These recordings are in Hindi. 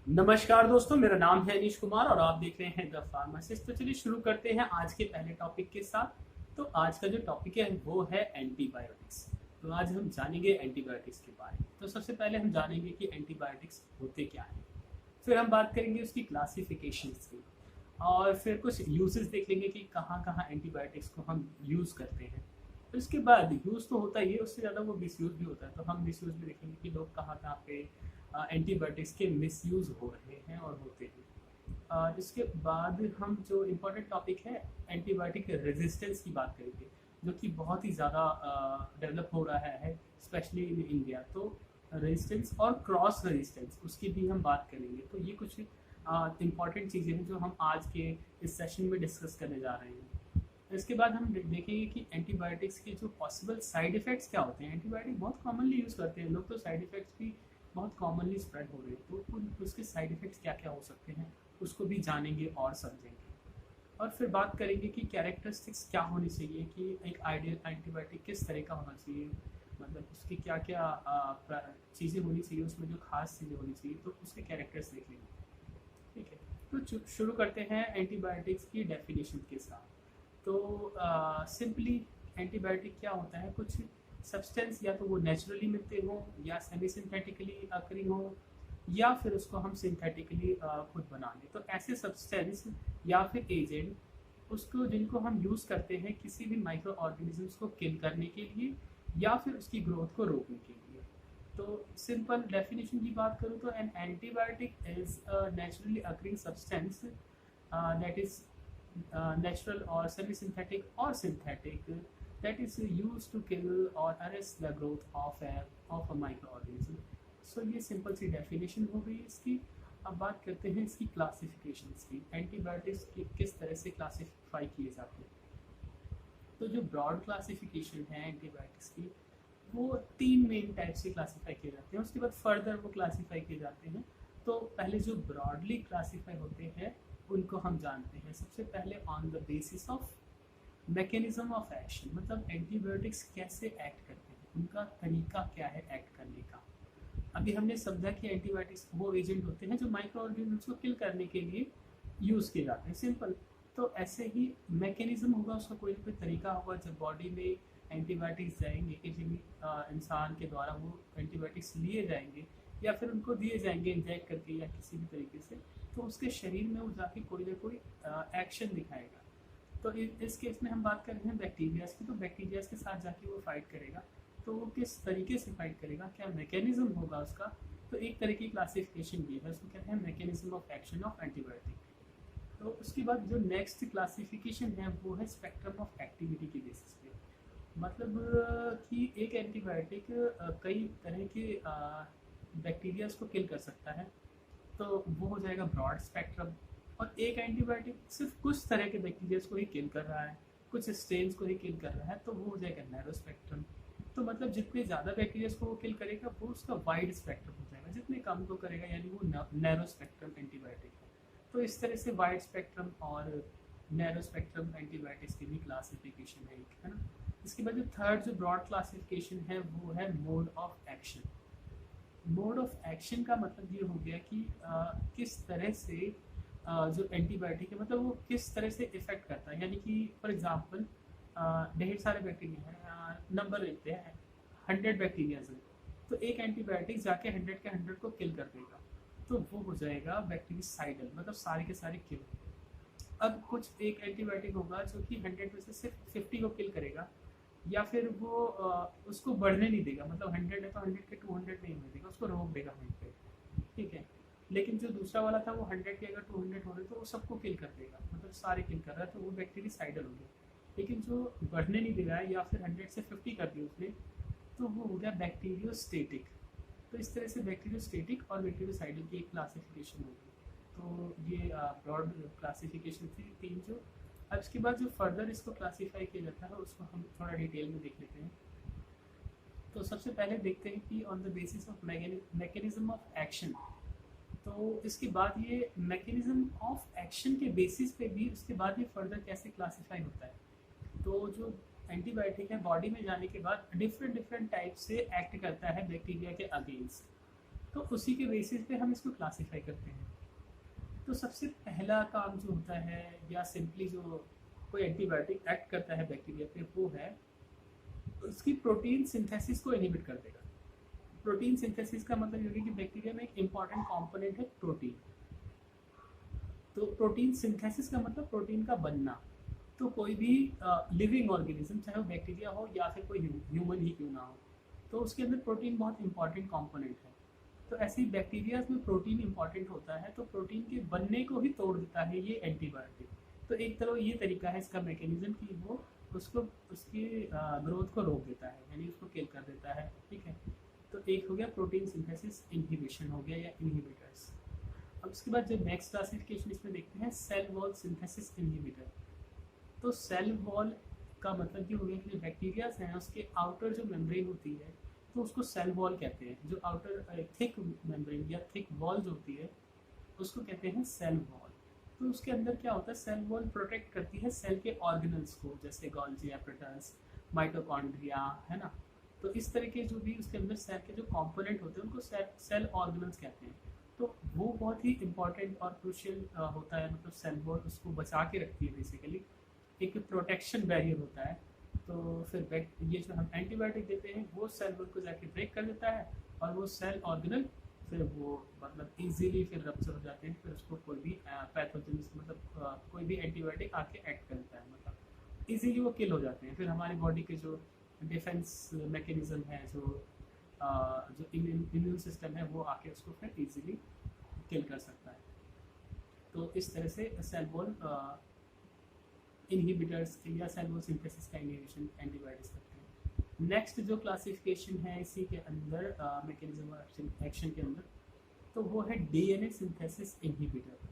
नमस्कार दोस्तों, मेरा नाम है अनीश कुमार और आप देख रहे हैं द फार्मासिस्ट। तो चलिए शुरू करते हैं आज के पहले टॉपिक के साथ। तो आज का जो टॉपिक है वो है एंटीबायोटिक्स। तो आज हम जानेंगे एंटीबायोटिक्स के बारे में। तो सबसे पहले हम जानेंगे कि एंटीबायोटिक्स होते क्या हैं। फिर हम बात करेंगे उसकी क्लासिफिकेशंस की, और फिर कुछ यूजेस देख लेंगे कि कहाँ कहाँ एंटीबायोटिक्स को हम यूज़ करते हैं। तो इसके बाद यूज़ तो होता ही है, उससे ज़्यादा वो मिसयूज़ भी होता है। तो हम मिसयूज़ भी देखेंगे कि लोग कहाँ कहाँ पे एंटीबायोटिक्स के मिसयूज़ हो रहे हैं और होते हैं। इसके बाद हम जो इम्पोर्टेंट टॉपिक है एंटीबायोटिक रेजिस्टेंस की बात करेंगे, जो कि बहुत ही ज़्यादा डेवलप हो रहा है स्पेशली इन इंडिया। तो रेजिस्टेंस और क्रॉस रेजिस्टेंस उसकी भी हम बात करेंगे। तो ये कुछ इम्पॉर्टेंट चीज़ें हैं जो हम आज के इस सेशन में डिस्कस करने जा रहे हैं। इसके बाद हम देखेंगे कि एंटीबायोटिक्स के जो पॉसिबल साइड इफ़ेक्ट्स क्या होते हैं। एंटीबायोटिक बहुत कॉमनली यूज़ करते हैं लोग, तो साइड इफ़ेक्ट्स भी बहुत कॉमनली स्प्रेड हो रहे हैं। तो उसके साइड इफ़ेक्ट्स क्या क्या हो सकते हैं उसको भी जानेंगे और समझेंगे। और फिर बात करेंगे कि कैरेक्टरिस्टिक्स क्या होनी चाहिए, कि एक आइडियल एंटीबायोटिक किस तरह का होना चाहिए, मतलब उसकी क्या क्या चीज़ें होनी चाहिए, उसमें जो खास चीज़ें होनी चाहिए, तो उसके कैरेक्टर्स देख लेंगे। ठीक है, तो शुरू करते हैं एंटीबायोटिक्स की डेफिनेशन के साथ। तो सिंपली एंटीबायोटिक क्या होता है, कुछ सब्सटेंस या तो वो नेचुरली मिलते हों या सेमी सिंथेटिकली अकरिंग हो, या फिर उसको हम सिंथेटिकली खुद बना लें। तो ऐसे सब्सटेंस या फिर एजेंट उसको जिनको हम यूज़ करते हैं किसी भी माइक्रो ऑर्गेनिजम्स को किल करने के लिए या फिर उसकी ग्रोथ को रोकने के लिए। तो सिंपल डेफिनेशन की बात करूँ तो an antibiotic is a naturally occurring substance that is natural or semi-synthetic or synthetic that is used to kill or arrest the growth of a microorganism. So ये सिंपल सी डेफिनेशन हो गई इसकी। अब बात करते हैं इसकी क्लासिफिकेशंस की। एंटीबायोटिक्स किस तरह से क्लासिफाई किए जाते हैं। तो जो ब्रॉड क्लासिफिकेशन है एंटीबायोटिक्स की, वो तीन मेन टाइप से क्लासीफाई किए जाते हैं। उसके बाद फर्दर वो क्लासीफाई किए जाते हैं। तो पहले जो ब्रॉडली क्लासीफाई होते हैं उनको हम जानते हैं। सबसे पहले on the basis of mechanism of action, मतलब एंटीबायोटिक्स कैसे एक्ट करते हैं, उनका तरीका क्या है एक्ट करने का। अभी हमने समझा कि एंटीबायोटिक्स वो एजेंट होते हैं जो माइक्रो ऑर्गेनिजम्स को किल करने के लिए यूज़ किए जाते हैं, सिंपल। तो ऐसे ही मैकेनिज्म होगा, उसका कोई ना कोई तरीका होगा जब बॉडी में एंटीबायोटिक्स जाएंगे, किसी भी इंसान के द्वारा वो एंटीबायोटिक्स लिए जाएंगे या फिर उनको दिए जाएंगे इंजेक्ट करके या किसी भी तरीके से, तो उसके शरीर में वो जाके कोई ना कोई एक्शन दिखाएगा। तो इस केस में हम बात कर रहे हैं बैक्टीरियाज की। तो बैक्टीरियाज के साथ जाके वो फाइट करेगा। तो वो किस तरीके से फाइट करेगा, क्या मैकेनिज्म होगा उसका। तो एक तरह की क्लासिफिकेशन ये है, उसको कहते हैं mechanism of action of antibiotic. तो उसके बाद जो नेक्स्ट क्लासिफिकेशन है वो है स्पेक्ट्रम ऑफ एक्टिविटी के बेसिस पे। मतलब कि एक एंटीबायोटिक कई तरह के बैक्टीरियाज को किल कर सकता है, तो वो हो जाएगा ब्रॉड स्पेक्ट्रम। और एक एंटीबायोटिक सिर्फ कुछ तरह के बैक्टीरियाज को ही किल कर रहा है, कुछ स्टेन्स को ही किल कर रहा है, तो वो हो जाएगा नैरो स्पेक्ट्रम। तो मतलब जितने ज़्यादा बैक्टीरियाज को वो किल करेगा वो उसका वाइड स्पेक्ट्रम हो जाएगा, जितने कम को करेगा यानी वो नैरो स्पेक्ट्रम एंटीबायोटिक है। तो इस तरह से वाइड स्पेक्ट्रम और नैरो स्पेक्ट्रम एंटीबायोटिक्स की भी क्लासिफिकेशन है एक, है ना। इसके बाद जो थर्ड जो ब्रॉड क्लासिफिकेशन है वो है mode of action. Mode of action का मतलब ये हो गया कि किस तरह से जो एंटीबायोटिक है मतलब वो किस तरह से इफेक्ट करता है। यानी कि फॉर एग्जांपल ढेर सारे बैक्टीरिया हैं, नंबर लेते हैं 100 बैक्टीरियाज हैं, तो एक एंटीबायोटिक जाके 100 के 100 को किल कर देगा, तो वो हो जाएगा बैक्टीरिसाइडल, मतलब सारे के सारे किल। अब कुछ एक एंटीबायोटिक होगा जो कि 100 में से सिर्फ 50 को किल करेगा, या फिर वो उसको बढ़ने नहीं देगा, मतलब 100 है तो 100 के 200 नहीं होने देगा, उसको रोक देगा वहीं पे। ठीक है, लेकिन जो दूसरा वाला था वो 100 के अगर 200 हो रहे तो वो सबको किल कर देगा, मतलब सारे किल कर रहा है, तो वो बैक्टीरियासाइडल हो गया। लेकिन जो बढ़ने नहीं दे रहा है या फिर 100 से 50 कर दिया उसने, तो वो हो गया बैक्टीरियोस्टेटिक। तो इस तरह से बैक्टीरियोस्टेटिक और बैक्टीरियोसाइडल की एक क्लासिफिकेशन होगी। तो ये ब्रॉड क्लासिफिकेशन थी तीन जो। अब इसके बाद जो फर्दर इसको क्लासीफाई किया जाता है उसको हम थोड़ा डिटेल में देख लेते हैं। तो सबसे पहले देखते हैं कि on the basis of mechanism of action. तो इसके बाद ये मैकेनिज्म ऑफ एक्शन के बेसिस पे भी उसके बाद ये फर्दर कैसे क्लासीफाई होता है। तो जो एंटीबायोटिक है बॉडी में जाने के बाद डिफरेंट डिफरेंट टाइप से एक्ट करता है बैक्टीरिया के अगेंस्ट। तो उसी के बेसिस पे हम इसको क्लासीफाई करते हैं। तो सबसे पहला काम जो होता है या सिंपली जो कोई एंटीबायोटिक एक्ट करता है बैक्टीरिया पे, वो है उसकी प्रोटीन सिंथेसिस को इनहिबिट कर देगा। प्रोटीन सिंथेसिस का मतलब ये है कि बैक्टीरिया में एक इम्पॉर्टेंट कंपोनेंट है प्रोटीन। तो प्रोटीन सिंथेसिस का मतलब प्रोटीन का बनना। तो कोई भी लिविंग ऑर्गेनिज्म, चाहे वो बैक्टीरिया हो या फिर कोई ह्यूमन ही क्यों ना हो, तो उसके अंदर प्रोटीन बहुत इंपॉर्टेंट कंपोनेंट है। तो ऐसे ही बैक्टीरिया में प्रोटीन इंपॉर्टेंट होता है, तो प्रोटीन के बनने को ही तोड़ देता है ये एंटीबायोटिक। तो एक तरह ये तरीका है इसका मैकेनिज्म कि वो उसको उसकी ग्रोथ को रोक देता है, यानी उसको किल कर देता है। ठीक है, तो एक हो गया प्रोटीन सिंथेसिस इनहिबिशन हो गया या इनहिबिटर्स। अब उसके बाद जो नेक्स्ट क्लासिफिकेशन इसमें देखते हैं सेल वॉल सिंथेसिस इनहिबिटर। तो सेल वॉल का मतलब ये हो गया कि जो बैक्टीरियाज हैं उसके आउटर जो मेम्ब्रेन होती है तो उसको सेल वॉल कहते हैं। जो आउटर थिक मेम्ब्रेन या थिक वॉल जो होती है उसको कहते हैं सेल वॉल। तो उसके अंदर क्या होता है, सेल वॉल प्रोटेक्ट करती है सेल के ऑर्गेनल्स को, जैसे गोल्जी एपरेटस, माइटोकॉन्ड्रिया, है ना। तो इस तरह के जो भी उसके अंदर सेल के जो कंपोनेंट होते हैं उनको सेल ऑर्गेनल्स कहते हैं। तो वो बहुत ही इंपॉर्टेंट और क्रूशियल होता है, मतलब सेल वॉल उसको बचा के रखती है बेसिकली, एक प्रोटेक्शन बैरियर होता है। तो फिर ये जो हम एंटीबायोटिक देते हैं वो सेल वॉल को जाके ब्रेक कर देता है और वो सेल ऑर्गेनल फिर वो मतलब इजीली फिर रप्चर हो जाते हैं। फिर उसको कोई भी पैथोजन मतलब कोई भी एंटीबायोटिक आके एक्ट करता है, मतलब इजीली वो किल हो जाते हैं। फिर हमारी बॉडी के जो डिफेंस मैकेनिज्म है, जो इम्यून सिस्टम है, वो आके उसको फिर इजीली किल कर सकता है। तो इस तरह से सेल वॉल इनहिबिटर्स या सेल वॉल सिंथेसिस का इनहिबिशन एंटीबायोटिक्स करते हैं। नेक्स्ट जो क्लासिफिकेशन है इसी के अंदर मैकेनिज्म ऑफ एक्शन के अंदर, तो वो है डीएनए सिंथेसिस इनहिबिटर।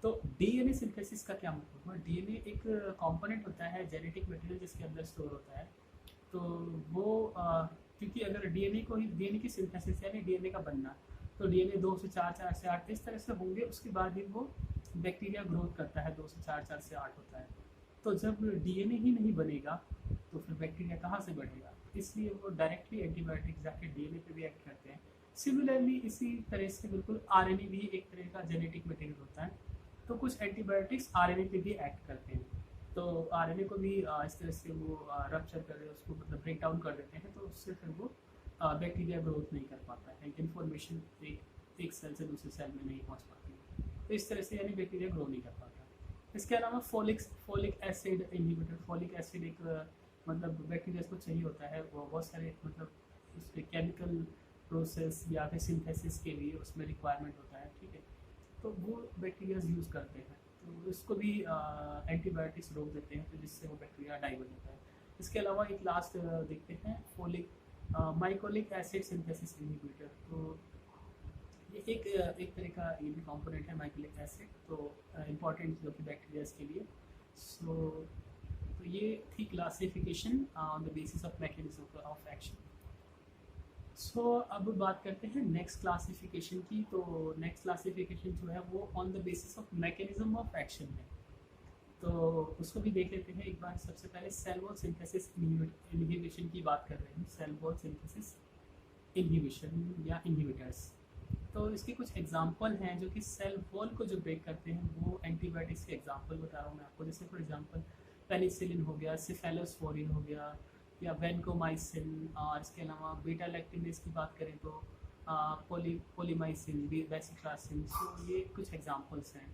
तो डीएनए सिंथेसिस का क्या मतलब है? डीएनए एक कंपोनेंट होता है जेनेटिक मटेरियल जिसके अंदर स्टोर होता है। तो वो क्योंकि अगर डीएनए की सिंथेसिस यानी डीएनए का बनना, तो डीएनए 2 से 4, 4 से 8 इस तरह से होंगे, उसके बाद ही वो बैक्टीरिया ग्रोथ करता है, 2 से 4, 4 से 8 होता है। तो जब डीएनए ही नहीं बनेगा तो फिर बैक्टीरिया कहाँ से बढ़ेगा? इसलिए वो डायरेक्टली एंटीबायोटिक जाके डीएनए पे भी एक्ट करते हैं। सिमिलरली इसी तरह से बिल्कुल आरएनए भी एक तरह का जेनेटिक मटेरियल होता है, तो कुछ एंटीबायोटिक्स आरएनए पे भी एक्ट करते हैं। तो आरएनए को भी इस तरह से वो रप्चर कर उसको मतलब ब्रेक डाउन कर देते हैं, तो उससे फिर वो बैक्टीरिया ग्रोथ नहीं कर पाता है, इन्फॉर्मेशन एक सेल से दूसरे सेल में नहीं पहुँच पाती। तो इस तरह से यानी बैक्टीरिया ग्रो नहीं कर पाता। इसके अलावा folic acid inhibitor. Folic acid एक मतलब बैक्टीरिया को चाहिए होता है, वो बहुत सारे मतलब उसके केमिकल प्रोसेस या फिर सिंथेसिस के लिए उसमें रिक्वायरमेंट होता है। ठीक है, तो वो बैक्टीरियाज यूज़ करते हैं, तो इसको भी एंटीबायोटिक्स रोक देते हैं, तो जिससे वो बैक्टीरिया डाई हो जाता है। इसके अलावा एक लास्ट देखते हैं माइकोलिक एसिड सिंथेसिस इनहिबिटर। तो ये एक तरह का ये भी कंपोनेंट है माइकोलिक एसिड, तो इम्पॉर्टेंट जो कि बैक्टीरियाज के लिए। तो ये थी classification on the basis of mechanism of action. अब बात करते हैं नेक्स्ट क्लासिफिकेशन की। तो नेक्स्ट क्लासिफिकेशन जो है वो on the basis of mechanism of action है, तो उसको भी देख लेते हैं एक बार। सबसे पहले सेल वॉल सिंथेसिस इनहिबिशन की बात कर रहे हैं, सेल वॉल सिंथेसिस इनहिबिशन या इनहिबिटर्स। तो इसके कुछ एग्जांपल हैं जो कि सेल वॉल को जो ब्रेक करते हैं, वो एंटीबायोटिक्स के एग्जांपल बता रहा हूँ मैं आपको। जैसे फॉर एग्जांपल पेनिसिलिन हो गया, सिफेलोस्पोरिन हो गया, या वेनकोमाइसिन, और इसके अलावा बीटा लैक्टिनेज की बात करें तो पोलीमाइसिन, बेसिक्लासिन। तो ये कुछ एग्जांपल्स हैं।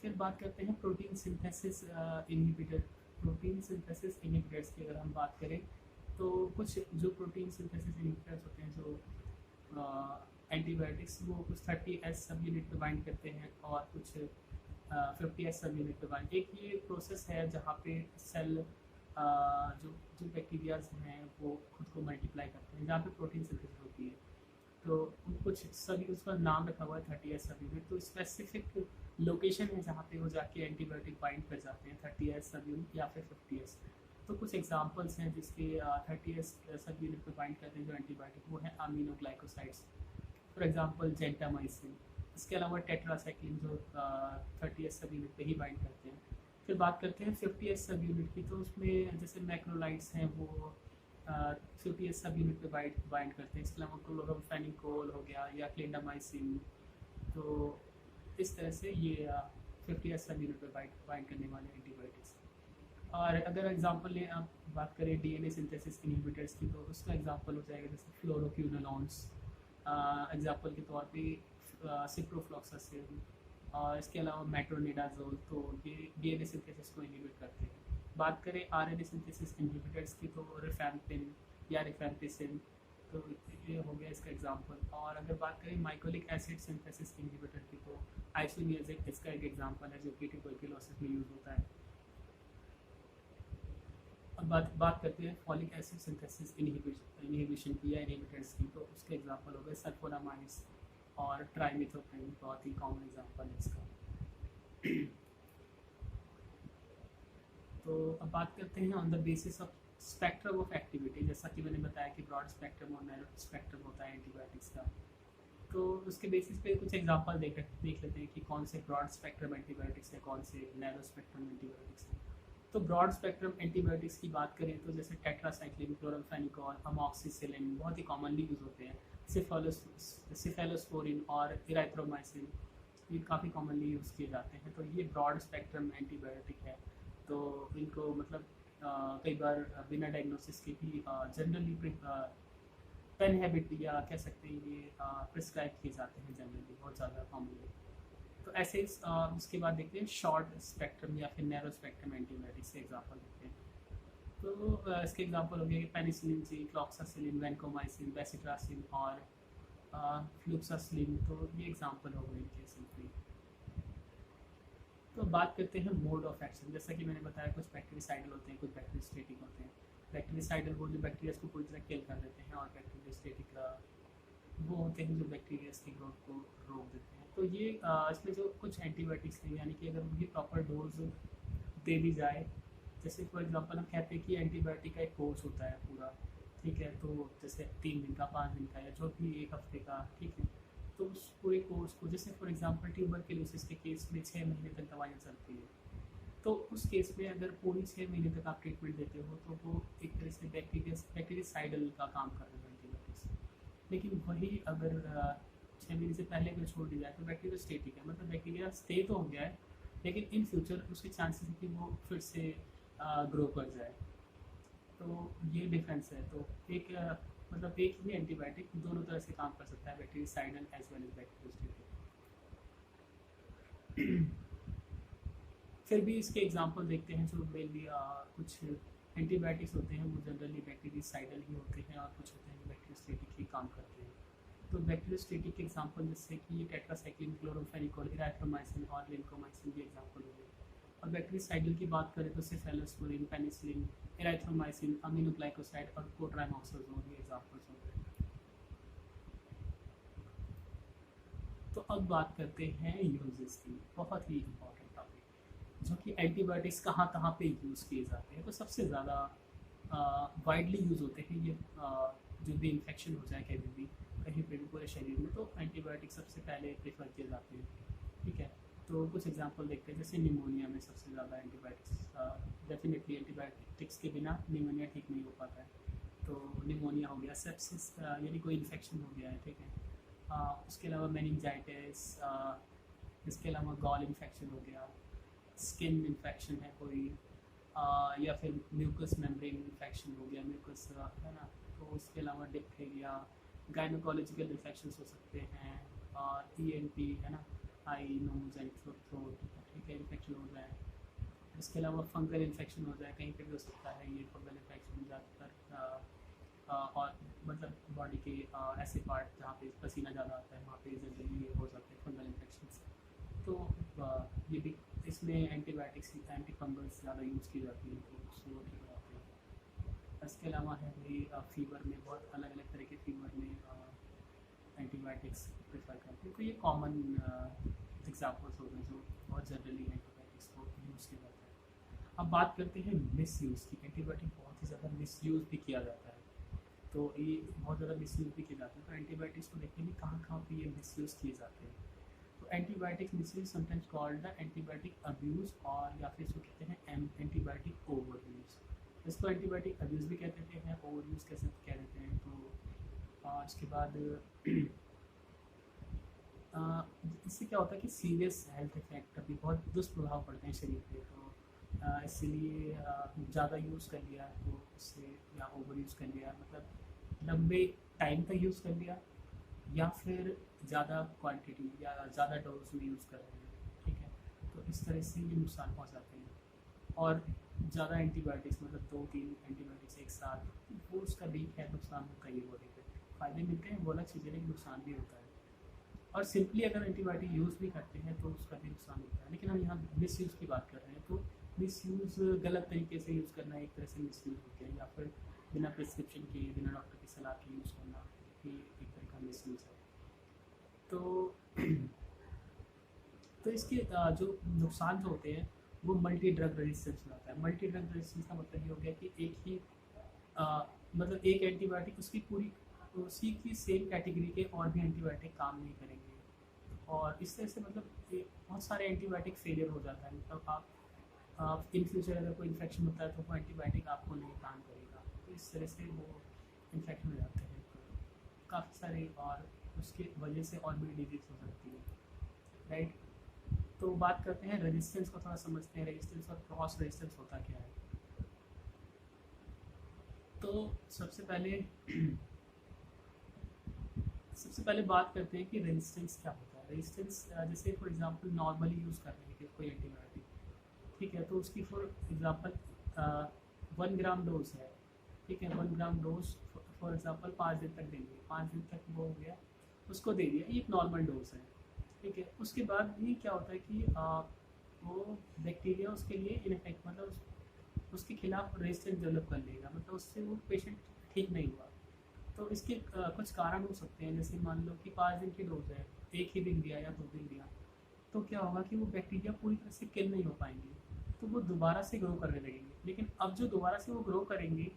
फिर बात करते हैं protein synthesis inhibitor. Protein synthesis inhibitors की अगर हम बात करें तो कुछ जो प्रोटीन सिंथेसिस इनहिबिटर्स होते हैं जो एंटीबायोटिक्स, वो कुछ 30S सब यूनिट पे बाइंड करते हैं और कुछ 50S सब यूनिट पे बाइंड। एक ये प्रोसेस है जहाँ पे सेल जो बैक्टीरियाज हैं वो खुद को मल्टीप्लाई करते हैं, जहाँ पे प्रोटीन सिंथेसिस होती है। तो कुछ सभी उसका नाम रखा हुआ है 30S सब यूनिट। तो स्पेसिफिक लोकेशन है जहाँ पे वो जाके एंटीबायोटिक बाइंड कर जाते हैं, 30S सब यूनिट या फिर 50S। तो कुछ एग्जांपल्स हैं जिसके 30S सब यूनिट पे बाइंड करते हैं जो एंटीबायोटिक, वो है अमीनोग्लाइकोसाइड्स, फॉर एग्जांपल जेंटामाइसिन। इसके अलावा टेट्रासाइक्लिन जो 30S सब यूनिट पे ही बाइंड करते हैं। फिर बात करते हैं 50S सब यूनिट की, तो उसमें जैसे मैक्रोलाइड्स हैं वो 50s सब यूनिट पे बाइंड करते हैं। इसके अलावा क्लोरोफेनिकोल हो गया या क्लिंडामाइसिन। तो इस तरह से ये 50s सब यूनिट पे बाइंड करने वाले एंटीबायोटिक्स। और अगर एग्जांपल लें, आप बात करें डीएनए सिंथेसिस इनहिबिटर्स की, तो उसका एग्जांपल हो जाएगा जैसे फ्लोरोक्विनोलॉन्स, एग्जांपल के तौर पे सिप्रोफ्लॉक्सासिन, और इसके अलावा मेट्रोनिडाजोल। तो ये डीएनए सिंथेसिस को इनहिबिट करते हैं। बात करें आरएनए सिंथेसिस इनहिबिटर्स की, तो रिफैम्पिन या रिफैम्पिसिन, तो ये हो गया इसका एग्जांपल। और अगर बात करें माइकोलिक एसिड सिंथेसिस इनहिबिटर की, तो आइसोनियाजिड इसका एक एग्जांपल है जो कि ट्यूबरकुलोसिस में यूज होता है। अब बात करते हैं फॉलिक एसिड सिंथेसिस इनहिबिशन की या इनहिबिटर्स की, तो उसके एग्जांपल हो गए सल्फोनामाइड्स और ट्राइमिथोप्रिन, बहुत ही कॉमन एग्जांपल है इसका। तो अब बात करते हैं on the basis of spectrum of activity. जैसा कि मैंने बताया कि ब्रॉड स्पेक्ट्रम और नैरो स्पेक्ट्रम होता है एंटीबायोटिक्स का। तो उसके बेसिस पे कुछ एग्जांपल देख लेते हैं कि कौन से ब्रॉड स्पेक्ट्रम एंटीबायोटिक्स है, कौन से नैरो स्पेक्ट्रम एंटीबायोटिक्स है। तो ब्रॉड स्पेक्ट्रम एंटीबायोटिक्स की बात करें तो जैसे टेट्रासाइक्लिन, क्लोरामफेनिकोल, अमॉक्सिसिलिन बहुत ही कॉमनली यूज होते हैं। सिफेलोस्पोरिन और इराइथ्रोमाइसिन ये काफ़ी कॉमनली यूज़ किए जाते हैं। तो ये ब्रॉड स्पेक्ट्रम एंटीबायोटिक है। तो इनको मतलब कई बार बिना डायग्नोसिस के भी जनरली पेन हैबिट या कह सकते हैं ये प्रिस्क्राइब किए जाते हैं जनरली, बहुत ज़्यादा कॉमनली। तो ऐसे उसके बाद देखते हैं शॉर्ट स्पेक्ट्रम या फिर नैरो स्पेक्ट्रम एंटीबायोटिक्स के एग्जांपल देखते हैं। तो इसके एग्जांपल हो गए कि पेनिसिलिन जी, फ्लॉक्सासिलिन, वैनकोमाइसिन, बेसिट्रासिन और फ्लूक्सासिलिन। तो ये एग्जांपल हो गए इनके सिंपली। तो बात करते हैं मोड ऑफ एक्शन। जैसा कि मैंने बताया कुछ बैक्टीरियासाइडल होते हैं, कुछ बैक्टीरियोस्टेटिक होते हैं। बैक्टीरियासाइडल वो जो बैक्टीरिया को पूरी तरह किल कर देते हैं, और बैक्टीरियोस्टेटिक वो होते हैं जो बैक्टीरिया की ग्रोथ को रोक देते हैं। तो ये इसमें जो कुछ एंटीबायोटिक्स हैं, यानी कि अगर उनकी प्रॉपर डोज दे दी जाए, जैसे फॉर एग्जांपल हम कहते हैं कि एंटीबायोटिक का एक कोर्स होता है पूरा, ठीक है, तो जैसे 3 दिन का, 5 दिन का, या जो भी 1 हफ्ते का, ठीक है। तो उस पूरे कोर्स को, जैसे फॉर एग्जांपल ट्यूबरकुलोसिस के केस में 6 महीने तक दवाइयाँ चलती हैं। तो उस केस में अगर पूरी 6 महीने तक आप ट्रीटमेंट देते हो, तो वो एक तरह से बैक्टीरियासाइडल का काम कर रहे हैं एंटीबायोटिक्स। लेकिन वही अगर 6 महीने से पहले अगर छोड़ दी जाए तो बैक्टीरिया स्टेटिक है, मतलब बैक्टीरिया स्टे तो हो गया है, लेकिन इन फ्यूचर उसके चांसेस है कि वो फिर से ग्रो कर जाए। तो ये डिफरेंस है। तो एक मतलब एक ही एंटीबायोटिक दोनों तरह से काम कर सकता है, bactericidal as well as bacteriostatic. फिर भी इसके एग्जांपल देखते हैं। जो मेनली कुछ एंटीबायोटिक्स होते हैं वो जनरली बैक्टीरियासाइडल ही होते हैं, और कुछ होते हैं बैक्टीरियोस्टेटिक ही काम करते हैं। तो बैक्टीरियोस्टेटिक के एग्जांपल जैसे कि टेट्रासाइक्लिन, क्लोरोफेनिकोल, इराइथ्रोमाइसिन और लिंकोमाइसिन के एग्जांपल हो गए। और बैक्टीरियासाइडल की बात करें तो सेफेलोस्पोरिन, पेनिसिलिन, इराइथ्रोमाइसिन, अमीनोग्लाइकोसाइड और कोट्राइमोक्सोजोन ये एग्जांपल्स हो गए। तो अब बात करते हैं यूजेस की, बहुत ही इंपॉर्टेंट टॉपिक, जो कि एंटीबायोटिक्स कहाँ कहाँ पे यूज़ किए जाते हैं। तो सबसे ज़्यादा वाइडली यूज़ होते हैं ये जो भी इन्फेक्शन हो जाए कहीं पे भी पूरे शरीर में, तो एंटीबायोटिक सबसे पहले प्रेफर किए जाते हैं, ठीक है। तो कुछ एग्जांपल देखते हैं। जैसे निमोनिया में सबसे ज़्यादा एंटीबायोटिक्स, डेफिनेटली एंटीबायोटिक्स के बिना निमोनिया ठीक नहीं हो पाता है। तो निमोनिया हो गया, सेप्सिस यानी कोई इन्फेक्शन हो गया है, ठीक है। उसके अलावा मेनिंजाइटिस, इसके अलावा गॉल इन्फेक्शन हो गया, स्किन इन्फेक्शन है कोई, या फिर म्यूकस मेम्ब्रेन इन्फेक्शन हो गया, म्यूकस है ना। तो उसके अलावा डिप्थीरिया, गायनोकोलॉजिकल इन्फेक्शंस हो सकते हैं, और ईएनटी है ना, आई, नोज एंड थ्रोट, ठीक है, इन्फेक्शन हो जाए। इसके अलावा फंगल इन्फेक्शन हो जाए, कहीं पे भी हो सकता है ये फंगल इन्फेक्शन ज़्यादातर, और मतलब बॉडी के ऐसे पार्ट जहाँ पे पसीना ज़्यादा आता है वहाँ पे जनरली ये हो जाते हैं फंगल इन्फेक्शन। तो ये भी इसमें एंटीबायोटिक्स, एंटी फंगल्स ज़्यादा यूज़ की जाती है, तो उससे वो ठीक हो जाते हैं। इसके अलावा है भाई फीवर में, बहुत अलग अलग तरह के फीवर में एंटीबायोटिक्स प्रेफर करते हैं। तो ये कॉमन एग्जांपल्स हो गए जो बहुत जनरली एंटीबायोटिक्स को यूज़ किया जाता है। अब बात करते हैं मिस यूज़ की। एंटीबायोटिक बहुत ही ज़्यादा मिस यूज़ भी किया जाता है, तो ये बहुत ज़्यादा मिस यूज़ भी किए जाते हैं। तो एंटीबायोटिक्स को देखते हैं कि कहाँ कहाँ पे ये मिस यूज़ किए जाते हैं। तो antibiotic miss use sometimes called the antibiotic abuse, और या फिर इसको कहते हैं एंटीबायोटिक ओवर यूज़। इसको एंटीबायोटिक अब्यूज़ भी कह देते हैं, ओवर यूज़ कैसे कह देते हैं। तो इसके बाद इससे क्या होता है कि सीरियस हेल्थ इफेक्ट अभी बहुत दुष्प्रभाव पड़ते हैं शरीर पे। तो इसीलिए ज़्यादा यूज़ कर लिया तो इससे, या ओवर यूज़ कर लिया मतलब लंबे टाइम तक यूज़ कर लिया, या फिर ज़्यादा क्वांटिटी या ज़्यादा डोज में यूज़ कर रहे हैं, ठीक है। तो इस तरह से ये नुकसान पहुँचाते हैं। और ज़्यादा एंटीबायोटिक्स मतलब 2-3 एंटीबायोटिक्स एक साथ, वो उसका भी है नुकसान होता ही है बॉडी पे। फ़ायदे मिलते हैं वो अलग चीज़ है, लेकिन नुकसान भी होता है। और सिंपली अगर एंटीबायोटिक यूज़ भी करते हैं तो उसका भी नुकसान होता है। लेकिन हम यहाँ मिस यूज़ की बात कर रहे हैं, तो मिस यूज़ गलत तरीके से यूज़ करना एक तरह से मिस यूज़ हो गया, या फिर बिना प्रिस्क्रिप्शन के, बिना डॉक्टर की सलाह के यूज़ करना ये एक तरह का मिस यूज़ है। तो तो इसके जो नुकसान जो होते हैं वो मल्टी ड्रग रेजिस्टेंस में होता है। मल्टी ड्रग रेजिस्टेंस का मतलब ये हो गया कि एक ही मतलब एक एंटीबायोटिक उसकी पूरी उसी की सेम कैटेगरी के और भी एंटीबायोटिक काम नहीं करेंगे, और इस तरह से मतलब बहुत सारे एंटीबायोटिक फेलियर हो जाता है। मतलब आप इन फ्यूचर अगर कोई इन्फेक्शन होता है तो वो एंटीबायोटिक आपको नहीं काम करेगा, तो इस तरह से वो इन्फेक्शन हो जाते हैं। तो काफ़ी सारे और उसके वजह से और भी डिजीज हो सकती है, राइट। तो बात करते हैं रेजिस्टेंस को, थोड़ा समझते हैं रेजिस्टेंस और क्रॉस रेजिस्टेंस होता क्या है। तो सबसे पहले बात करते हैं कि रेजिस्टेंस क्या होता है। रेजिस्टेंस जैसे फॉर एग्जांपल नॉर्मली यूज़ कर रहे हैं कोई एंटीबायोटिक, ठीक है, तो उसकी फॉर एग्जांपल 1 ग्राम डोज है, ठीक है, 1 ग्राम डोज फॉर एग्जांपल 5 दिन तक देंगे, 5 दिन तक वो हो गया, उसको दे दिया, ये एक नॉर्मल डोज है, ठीक है। उसके बाद भी क्या होता है कि वो बैक्टीरिया उसके लिए इनफेक्ट मतलब उसके खिलाफ रेजिस्टेंस डेवलप कर लेगा, मतलब उससे वो पेशेंट ठीक नहीं हुआ। तो इसके कुछ कारण हो सकते हैं, जैसे मान लो कि 5 दिन की डोज है, एक ही दिन दिया या 2 दिन दिया, तो क्या होगा कि वो बैक्टीरिया पूरी तरह से किल नहीं हो पाएंगे, तो वो दोबारा से ग्रो करने लगेंगे। लेकिन अब जो दोबारा से वो ग्रो करेंगे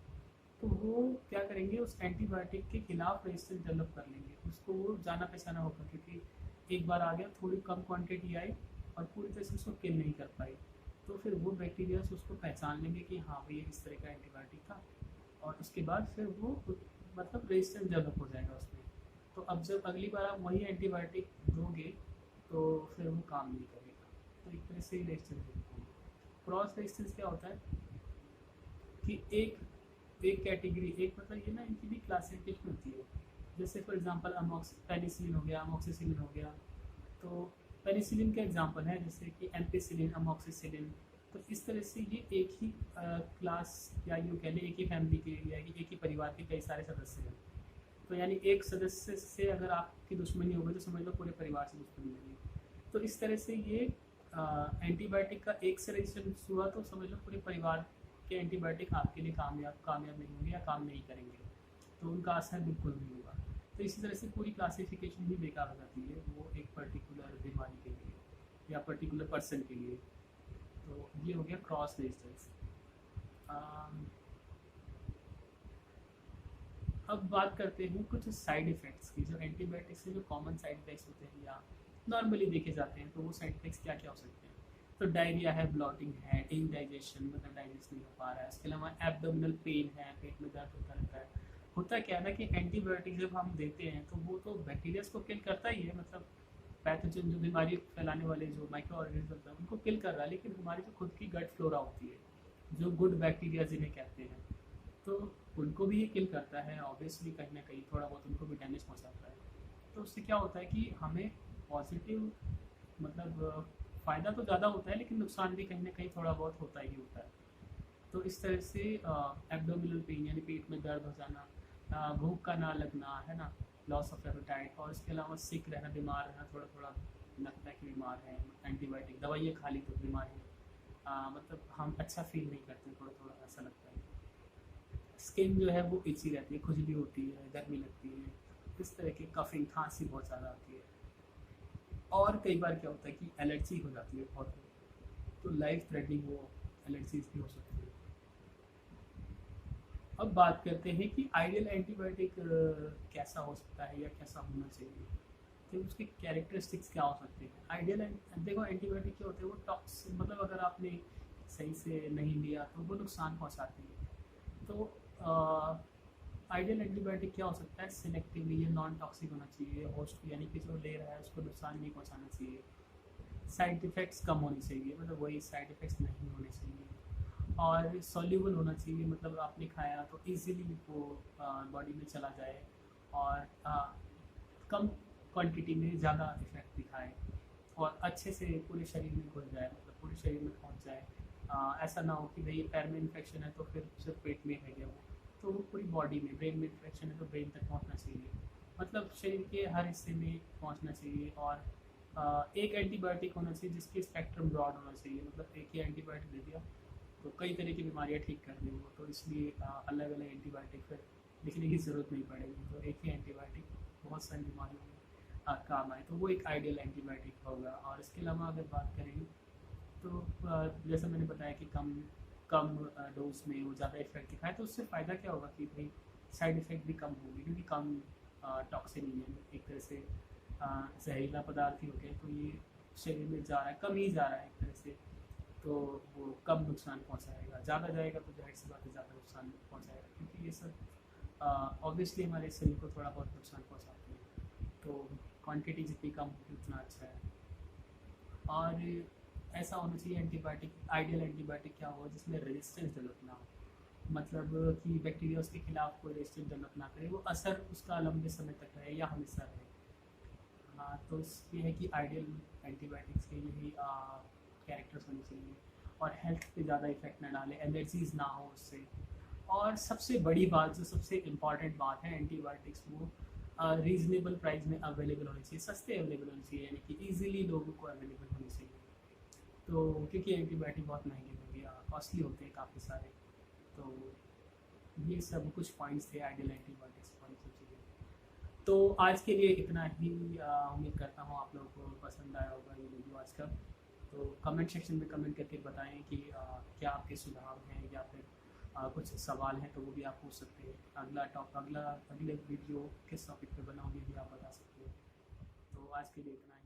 तो वो क्या करेंगे, उस एंटीबायोटिक के खिलाफ रेजिस्टेंस डेवलप कर लेंगे, उसको वो जाना पहचाना होगा, क्योंकि एक बार आ गया, थोड़ी कम क्वांटिटी आई और पूरी तरह से उसको किल नहीं कर पाई, तो फिर वो बैक्टीरिया उसको पहचान लेंगे कि हाँ भाई इस तरह का एंटीबायोटिक था, और उसके बाद फिर वो मतलब रेजिस्टेंस डेवलप हो जाएगा उसमें। तो अब जब अगली बार आप वही एंटीबायोटिक दोगे तो फिर वो काम नहीं करेगा, तो एक तरह से रेजिस्टेंस डेवलप होगा। क्रॉस रेजिस्टेंस क्या होता है कि एक कैटेगरी, एक मतलब ये ना, इनकी भी क्लासिफिकेशन होती है। जैसे फॉर एग्जांपल पेनिसिलिन हो गया, अमोक्सिसिलिन हो गया, तो पेनिसिलिन का एग्जांपल है जैसे कि एम्पिसिलिन, अमोक्सिसिलिन। तो इस तरह से ये एक ही क्लास, या यूँ कह लें एक ही फैमिली के, या एक ही परिवार के कई सारे सदस्य हैं। तो यानी एक सदस्य से अगर आपकी दुश्मनी हो गई तो समझ लो पूरे परिवार से दुश्मनी लगी। तो इस तरह से ये एंटीबायोटिक का एक से रेजिस्टेंस हुआ तो समझ लो पूरे परिवार के एंटीबायोटिक आपके लिए कामयाब नहीं होंगे या काम नहीं करेंगे, तो उनका असर बिल्कुल नहीं होगा। तो इसी तरह से पूरी क्लासिफिकेशन ही बेकार हो जाती है वो एक पर्टिकुलर बीमारी के लिए या पर्टिकुलर पर्सन के लिए। तो ये हो गया क्रॉस रेजिस्टेंस। अब बात करते हैं कुछ साइड इफ़ेक्ट्स की, जो एंटीबायोटिक्स के जो कॉमन साइड इफ़ेक्ट्स होते हैं या नॉर्मली देखे जाते हैं, तो वो साइड इफ़ेक्ट्स क्या क्या हो सकते हैं। तो डायरिया है, ब्लॉटिंग है, इंडाइजेशन मतलब डाइजेस्ट नहीं हो पा रहा है, इसके अलावा एब्डोमिनल पेन है, पेट में दर्द होता रहता है। होता क्या है ना कि एंटीबायोटिक जब हम देते हैं तो वो तो बैक्टीरिया को किल करता ही है, मतलब पैथोजन जो बीमारी फैलाने वाले जो माइक्रो ऑर्गेनिज्म होता है उनको किल कर रहा है, लेकिन हमारी जो खुद की गट फ्लोरा होती है, जो गुड बैक्टीरिया जिन्हें कहते हैं, तो उनको भी ये किल करता है ऑब्वियसली, कहीं ना कहीं थोड़ा बहुत उनको भी डैमेज पहुंचाता है। तो उससे क्या होता है कि हमें पॉजिटिव मतलब फ़ायदा तो ज़्यादा होता है, लेकिन नुकसान भी कहीं ना कहीं थोड़ा बहुत होता ही होता है। तो इस तरह से एब्डोमिनल पेन यानी पेट में दर्द हो जाना, भूख का ना लगना, है ना, लॉस ऑफ एपेटाइट, और इसके अलावा सिक रहना, बीमार रहना, थोड़ा थोड़ा लगता है कि बीमार है, एंटीबायोटिक दवाइयाँ खा ली तो बीमार है, मतलब हम अच्छा फील नहीं करते, थोड़ा थोड़ा ऐसा लगता है। स्किन जो है वो इची रहती है, खुजली होती है, गर्मी लगती है, इस तरह की कफिंग, खांसी बहुत ज़्यादा आती है। और कई बार क्या होता है कि एलर्जी हो जाती है बहुत, तो लाइफ थ्रेटनिंग वो एलर्जीज भी हो सकती है। अब बात करते हैं कि आइडियल एंटीबायोटिक कैसा हो सकता है या कैसा होना चाहिए, तो उसके कैरेक्टरिस्टिक्स क्या हो सकते हैं। आइडियल देखो एंटीबायोटिक क्या होते हैं, वो टॉक्सिक मतलब अगर आपने सही से नहीं लिया तो वो नुकसान पहुंचाते हैं। तो आइडियल एंटीबायोटिक क्या हो सकता है? सिलेक्टिवली ये नॉन टॉक्सिक होना चाहिए, होस्ट यानी कि जो ले रहा है उसको नुकसान नहीं पहुंचाना चाहिए, साइड इफ़ेक्ट्स कम होने चाहिए, मतलब वही साइड इफ़ेक्ट्स नहीं होने चाहिए, और सॉल्यूबल होना चाहिए, मतलब आपने खाया तो इजीली वो बॉडी में चला जाए, और कम क्वांटिटी में ज़्यादा इफेक्ट दिखाए, और अच्छे से पूरे शरीर में घुल जाए, मतलब पूरे शरीर में पहुंच जाए। ऐसा ना हो कि भाई पैर में इन्फेक्शन है तो फिर सिर्फ पेट में रह गया वो, तो वो पूरी बॉडी में, ब्रेन में इन्फेक्शन है तो ब्रेन तक पहुंचना चाहिए, मतलब शरीर के हर हिस्से में पहुंचना चाहिए। और एक एंटीबायोटिक होना चाहिए जिसकी स्पेक्ट्रम ब्रॉड होना चाहिए, मतलब एक ही एंटीबायोटिक दे दिया तो कई तरह की बीमारियाँ ठीक कर देंगे वो, तो इसलिए अलग अलग एंटीबायोटिक फिर लिखने की ज़रूरत नहीं पड़ेगी, तो एक ही एंटीबायोटिक बहुत सारी बीमारियों में काम आए, तो वो एक आइडियल एंटीबायोटिक होगा। और इसके अलावा अगर बात करें तो जैसा मैंने बताया कि कम कम डोज में वो ज़्यादा इफेक्ट दिखाए, तो उससे फ़ायदा क्या होगा कि भाई साइड इफ़ेक्ट भी कम होगी, क्योंकि कम टॉक्सिन ही है, एक तरह से जहरीला पदार्थ ही हो गया, तो ये शरीर में जा रहा है, कम ही जा रहा है एक तरह से, तो वो कम नुकसान पहुंचाएगा। ज़्यादा जाएगा तो जाहिर सी बात है ज़्यादा नुकसान पहुंचाएगा, क्योंकि ये सब ऑब्वियसली हमारे शरीर को थोड़ा बहुत नुकसान पहुंचाते हैं, तो क्वांटिटी जितनी कम होगी उतना अच्छा है। और ऐसा होना चाहिए एंटीबायोटिक, आइडियल एंटीबायोटिक क्या हो जिसमें रेजिस्टेंस डेवलप ना हो, मतलब कि बैक्टीरिया उसके खिलाफ कोई रेजिस्टेंस डेवलप ना करे, वो असर उसका लंबे समय तक रहे या हमेशा रहे। हाँ, तो ये है कि आइडियल एंटीबायोटिक्स के यही कैरेक्टर्स होने चाहिए, और हेल्थ पे ज़्यादा इफेक्ट ना डाले, एलर्जीज ना हो उससे। और सबसे बड़ी बात, जो सबसे इम्पॉर्टेंट बात है एंटीबायोटिक्स, वो रीजनेबल प्राइस में अवेलेबल होनी चाहिए, सस्ते अवेलेबल होनी चाहिए, यानी कि ईजिली लोगों को अवेलेबल होनी चाहिए। तो क्योंकि एंटीबायोटिक बहुत महंगे होंगे या कॉस्टली होते हैं काफ़ी सारे, तो ये सब कुछ पॉइंट्स थे आइडियल एंटीबायोटिक्स वाली सब चीज़ें। तो आज के लिए इतना ही, उम्मीद करता हूँ आप लोगों को पसंद आया होगा ये वीडियो आज का। तो कमेंट सेक्शन में कमेंट करके बताएं कि क्या आपके सुझाव हैं या फिर कुछ सवाल हैं, तो वो भी आप पूछ सकते हैं। अगले वीडियो किस टॉपिक पे बनाओगे भी आप बता सकते हो। तो आज के लिए इतना ही।